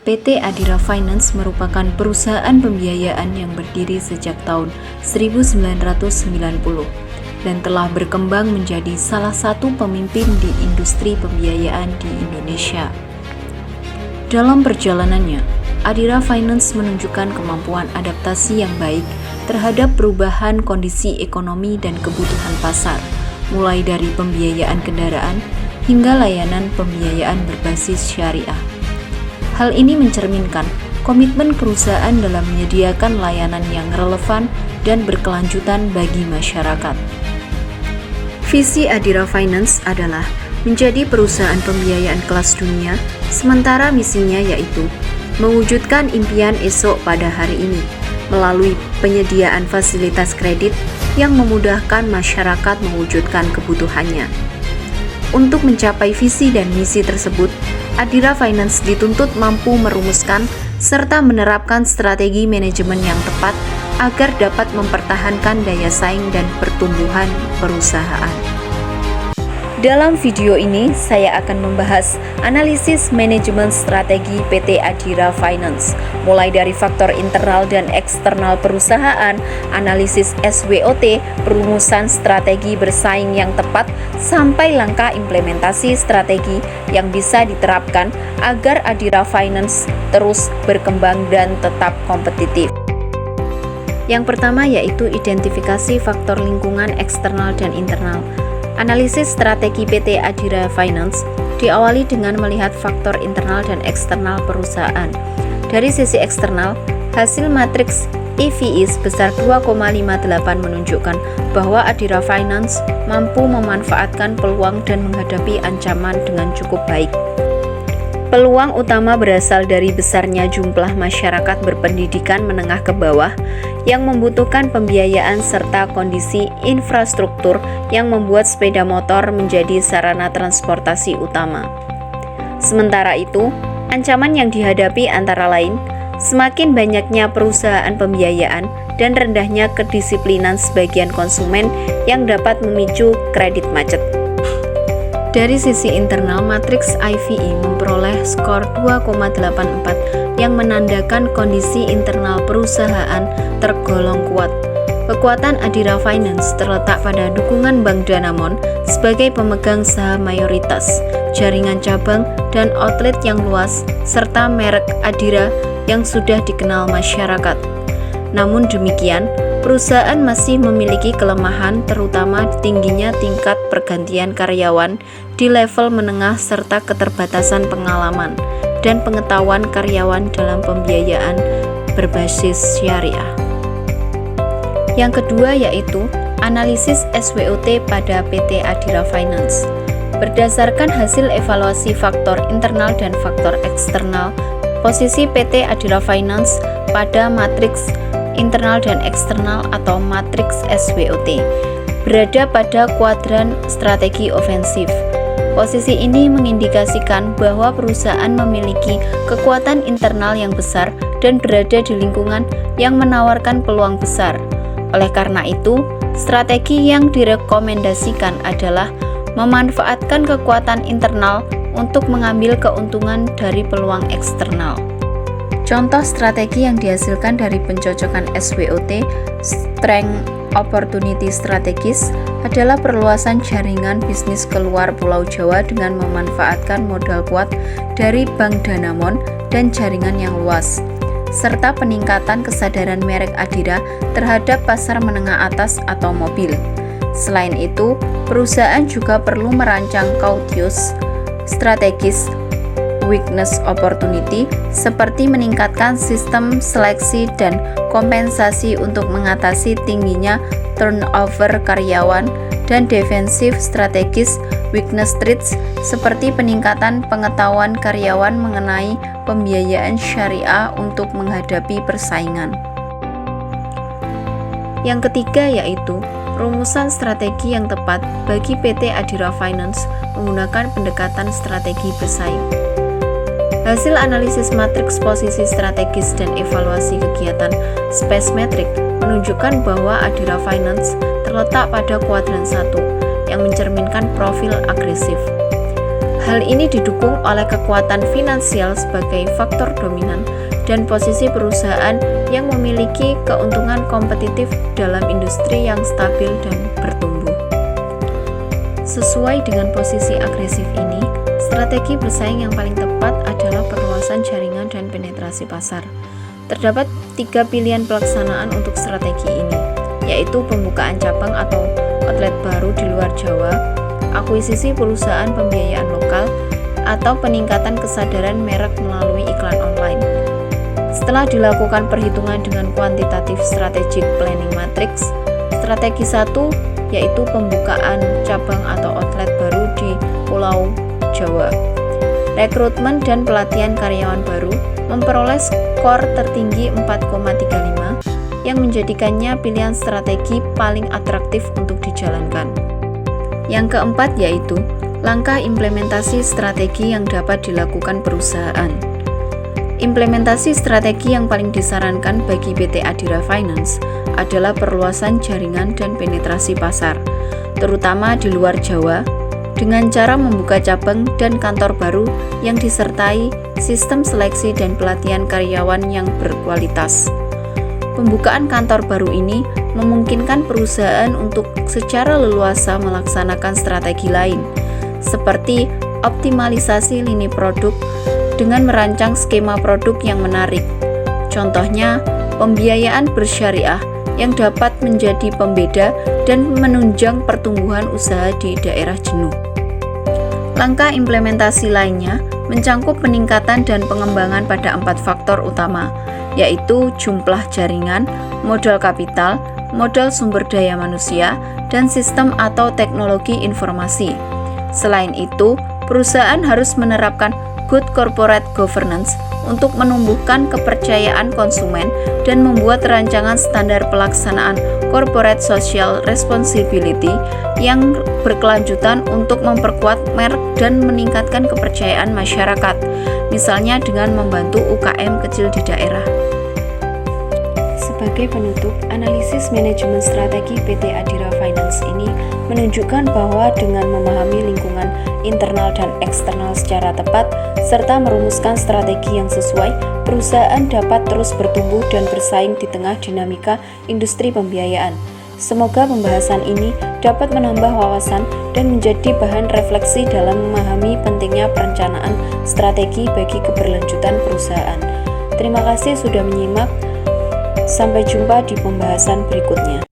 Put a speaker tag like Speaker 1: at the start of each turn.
Speaker 1: PT Adira Finance merupakan perusahaan pembiayaan yang berdiri sejak tahun 1990 dan telah berkembang menjadi salah satu pemimpin di industri pembiayaan di Indonesia. Dalam perjalanannya, Adira Finance menunjukkan kemampuan adaptasi yang baik terhadap perubahan kondisi ekonomi dan kebutuhan pasar, mulai dari pembiayaan kendaraan hingga layanan pembiayaan berbasis syariah. Hal ini mencerminkan komitmen perusahaan dalam menyediakan layanan yang relevan dan berkelanjutan bagi masyarakat. Visi Adira Finance adalah menjadi perusahaan pembiayaan kelas dunia, sementara misinya yaitu mewujudkan impian esok pada hari ini melalui penyediaan fasilitas kredit yang memudahkan masyarakat mewujudkan kebutuhannya. Untuk mencapai visi dan misi tersebut, Adira Finance dituntut mampu merumuskan serta menerapkan strategi manajemen yang tepat agar dapat mempertahankan daya saing dan pertumbuhan perusahaan. Dalam video ini, saya akan membahas analisis manajemen strategi PT Adira Finance, mulai dari faktor internal dan eksternal perusahaan, analisis SWOT, perumusan strategi bersaing yang tepat, sampai langkah implementasi strategi yang bisa diterapkan agar Adira Finance terus berkembang dan tetap kompetitif. Yang pertama yaitu identifikasi faktor lingkungan eksternal dan internal. Analisis strategi PT Adira Finance diawali dengan melihat faktor internal dan eksternal perusahaan. Dari sisi eksternal, hasil matriks EVE sebesar 2,58 menunjukkan bahwa Adira Finance mampu memanfaatkan peluang dan menghadapi ancaman dengan cukup baik. Peluang utama berasal dari besarnya jumlah masyarakat berpendidikan menengah ke bawah yang membutuhkan pembiayaan serta kondisi infrastruktur yang membuat sepeda motor menjadi sarana transportasi utama. Sementara itu, ancaman yang dihadapi antara lain semakin banyaknya perusahaan pembiayaan dan rendahnya kedisiplinan sebagian konsumen yang dapat memicu kredit macet. Dari sisi internal, matriks EVE memperoleh skor 2,84 yang menandakan kondisi internal perusahaan tergolong kuat. Kekuatan Adira Finance terletak pada dukungan Bank Danamon sebagai pemegang saham mayoritas, jaringan cabang dan outlet yang luas, serta merek Adira yang sudah dikenal masyarakat. Namun demikian, perusahaan masih memiliki kelemahan, terutama tingginya tingkat pergantian karyawan di level menengah serta keterbatasan pengalaman dan pengetahuan karyawan dalam pembiayaan berbasis syariah. Yang kedua yaitu analisis SWOT pada PT Adira Finance. Berdasarkan hasil evaluasi faktor internal dan faktor eksternal, posisi PT Adira Finance pada matriks internal dan eksternal atau matriks SWOT berada pada kuadran strategi ofensif. Posisi ini mengindikasikan bahwa perusahaan memiliki kekuatan internal yang besar dan berada di lingkungan yang menawarkan peluang besar. Oleh karena itu, strategi yang direkomendasikan adalah memanfaatkan kekuatan internal untuk mengambil keuntungan dari peluang eksternal. Contoh strategi yang dihasilkan dari pencocokan SWOT, Strength Opportunity Strategis, adalah perluasan jaringan bisnis keluar Pulau Jawa dengan memanfaatkan modal kuat dari Bank Danamon dan jaringan yang luas, serta peningkatan kesadaran merek Adira terhadap pasar menengah atas atau mobil. Selain itu, perusahaan juga perlu merancang cautious strategis weakness opportunity seperti meningkatkan sistem seleksi dan kompensasi untuk mengatasi tingginya turnover karyawan dan defensif strategis weakness traits seperti peningkatan pengetahuan karyawan mengenai pembiayaan syariah untuk menghadapi persaingan. Yang ketiga yaitu rumusan strategi yang tepat bagi PT Adira Finance menggunakan pendekatan strategi bersaing. Hasil analisis matriks posisi strategis dan evaluasi kegiatan Space Metric menunjukkan bahwa Adira Finance terletak pada kuadran 1 yang mencerminkan profil agresif. Hal ini didukung oleh kekuatan finansial sebagai faktor dominan dan posisi perusahaan yang memiliki keuntungan kompetitif dalam industri yang stabil dan bertumbuh. Sesuai dengan posisi agresif ini, strategi bersaing yang paling tepat adalah perluasan jaringan dan penetrasi pasar. Terdapat 3 pilihan pelaksanaan untuk strategi ini, yaitu pembukaan cabang atau outlet baru di luar Jawa, akuisisi perusahaan pembiayaan lokal, atau peningkatan kesadaran merek melalui iklan online. Setelah dilakukan perhitungan dengan kuantitatif strategic planning matrix, strategi 1 yaitu pembukaan cabang atau outlet baru di Pulau Jawa. Rekrutmen dan pelatihan karyawan baru memperoleh skor tertinggi 4,35 yang menjadikannya pilihan strategi paling atraktif untuk dijalankan. Yang keempat yaitu langkah implementasi strategi yang dapat dilakukan perusahaan. Implementasi strategi yang paling disarankan bagi PT Adira Finance adalah perluasan jaringan dan penetrasi pasar, terutama di luar Jawa, dengan cara membuka cabang dan kantor baru yang disertai sistem seleksi dan pelatihan karyawan yang berkualitas. Pembukaan kantor baru ini memungkinkan perusahaan untuk secara leluasa melaksanakan strategi lain, seperti optimalisasi lini produk dengan merancang skema produk yang menarik. Contohnya, pembiayaan bersyariah yang dapat menjadi pembeda dan menunjang pertumbuhan usaha di daerah jenuh. Langkah implementasi lainnya mencangkup peningkatan dan pengembangan pada 4 faktor utama, yaitu jumlah jaringan, modal kapital, modal sumber daya manusia, dan sistem atau teknologi informasi. Selain itu, perusahaan harus menerapkan good corporate governance untuk menumbuhkan kepercayaan konsumen dan membuat rancangan standar pelaksanaan corporate social responsibility yang berkelanjutan untuk memperkuat merek dan meningkatkan kepercayaan masyarakat, misalnya dengan membantu UKM kecil di daerah. Sebagai penutup, analisis manajemen strategi PT Adira Finance ini menunjukkan bahwa dengan memahami lingkungan internal dan eksternal secara tepat, serta merumuskan strategi yang sesuai, perusahaan dapat terus bertumbuh dan bersaing di tengah dinamika industri pembiayaan. Semoga pembahasan ini dapat menambah wawasan dan menjadi bahan refleksi dalam memahami pentingnya perencanaan strategi bagi keberlanjutan perusahaan. Terima kasih sudah menyimak. Sampai jumpa di pembahasan berikutnya.